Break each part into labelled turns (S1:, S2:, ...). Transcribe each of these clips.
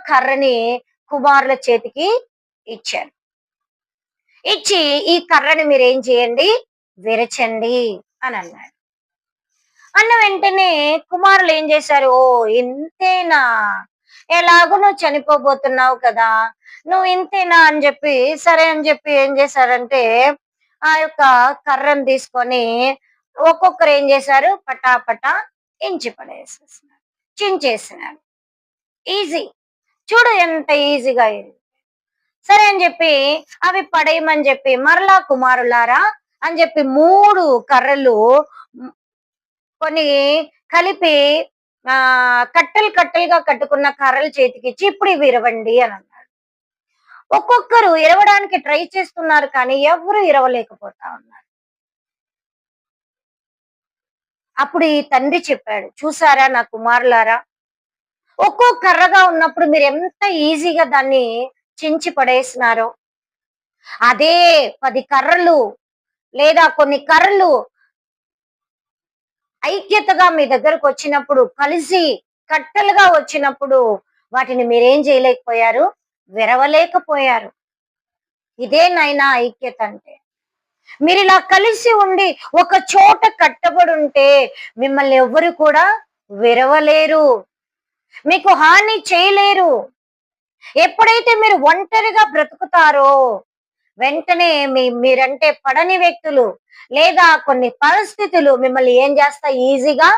S1: కర్రని కుమారుల చేతికి ఇచ్చారు. ఇచ్చి ఈ కర్రని మీరేం చేయండి, విరచండి అని అన్నాడు. అన్న వెంటనే కుమారులు ఏం చేశారు, ఓ ఇంతేనా, ఎలాగో నువ్వు చనిపోబోతున్నావు కదా, నువ్వు ఇంతేనా అని చెప్పి సరే అని చెప్పి ఏం చేశారంటే ఆ యొక్క కర్రను తీసుకొని ఒక్కొక్కరు ఏం చేశారు, పటాపటా ఇంచి పడేసేసినారు, చించేసినారు. ఈజీ. చూడు ఎంత ఈజీగా ఇది. సరే అని చెప్పి అవి పడేయమని చెప్పి మరలా కుమారులారా అని చెప్పి 3 కర్రలు కొన్ని కలిపి కట్టెలు కట్టెలుగా కట్టుకున్న కర్రలు చేతికిచ్చి ఇప్పుడు ఇవి ఇరవండి అని అన్నాడు. ఒక్కొక్కరు ఇరవడానికి ట్రై చేస్తున్నారు కానీ ఎవరు ఇరవలేకపోతా ఉన్నారు. అప్పుడు ఈ తండ్రి చెప్పాడు, చూసారా నా కుమారులారా, ఒక్కో కర్రగా ఉన్నప్పుడు మీరు ఎంత ఈజీగా దాన్ని చించి పడేసినారో, అదే 10 కర్రలు లేదా కొన్ని కర్రలు ఐక్యతగా మీ దగ్గరకు వచ్చినప్పుడు, కలిసి కట్టెలుగా వచ్చినప్పుడు వాటిని మీరేం చేయలేకపోయారు, విరవలేకపోయారు. ఇదే నాయనా ఐక్యత అంటే. మీరు ఇలా కలిసి ఉండి ఒక చోట కట్టబడి ఉంటే మిమ్మల్ని ఎవ్వరు కూడా విరవలేరు, మీకు హాని చేయలేరు. ఎప్పుడైతే మీరు ఒంటరిగా బ్రతుకుతారో వెంటనే మీరంటే పడని వ్యక్తులు లేదా కొన్ని పరిస్థితులు మిమ్మల్ని ఏం చేస్తాయి, ఈజీగా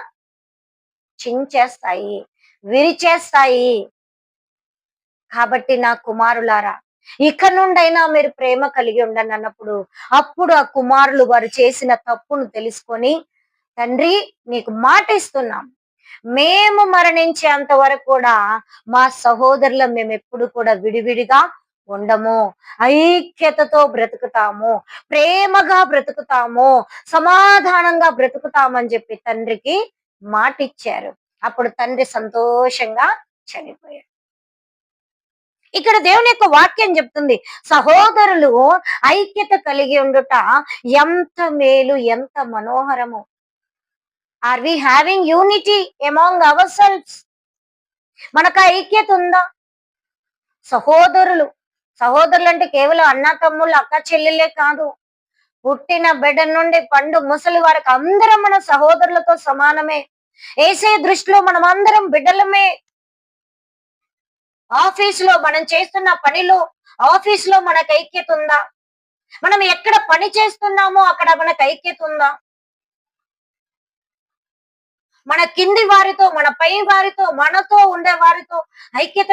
S1: చించేస్తాయి, విరిచేస్తాయి. కాబట్టి నా కుమారులారా, ఇక నుండైనా మీరు ప్రేమ కలిగి ఉండండి అన్నప్పుడు అప్పుడు ఆ కుమారులు వారు చేసిన తప్పును తెలుసుకొని, తండ్రి నీకు మాట ఇస్తున్నాం, మేము మరణించేంత వరకు కూడా మా సహోదరులం మేము ఎప్పుడు కూడా విడివిడిగా ఉండము, ఐక్యతతో బ్రతుకుతాము, ప్రేమగా బ్రతుకుతాము, సమాధానంగా బ్రతుకుతామని చెప్పి తండ్రికి మాట ఇచ్చారు. అప్పుడు తండ్రి సంతోషంగా చనిపోయాడు. ఇక్కడ దేవుని యొక్క వాక్యం చెప్తుంది, సహోదరులు ఐక్యత కలిగి ఉండుట ఎంత మేలు, ఎంత మనోహరము. Are we having unity among our selfs? మనకు ఐక్యత ఉందా? సహోదరులు అంటే కేవలం అన్న తమ్ముళ్ళు, అక్క చెల్లెలే కాదు, పుట్టిన బిడ్డ నుండి పండు ముసలి వరకు అందరం మన సహోదరులతో సమానమే. యేసయ్య దృష్టిలో మనం అందరం బిడ్డలమే. ఆఫీసులో మనం చేస్తున్న పనిలో, ఆఫీసులో మనకు ఐక్యత ఉందా? మనం ఎక్కడ పని చేస్తున్నామో అక్కడ మనకు ఐక్యత ఉందా? మన కింది వారితో, మన పై వారితో, మనతో ఉండే వారితో ఐక్యత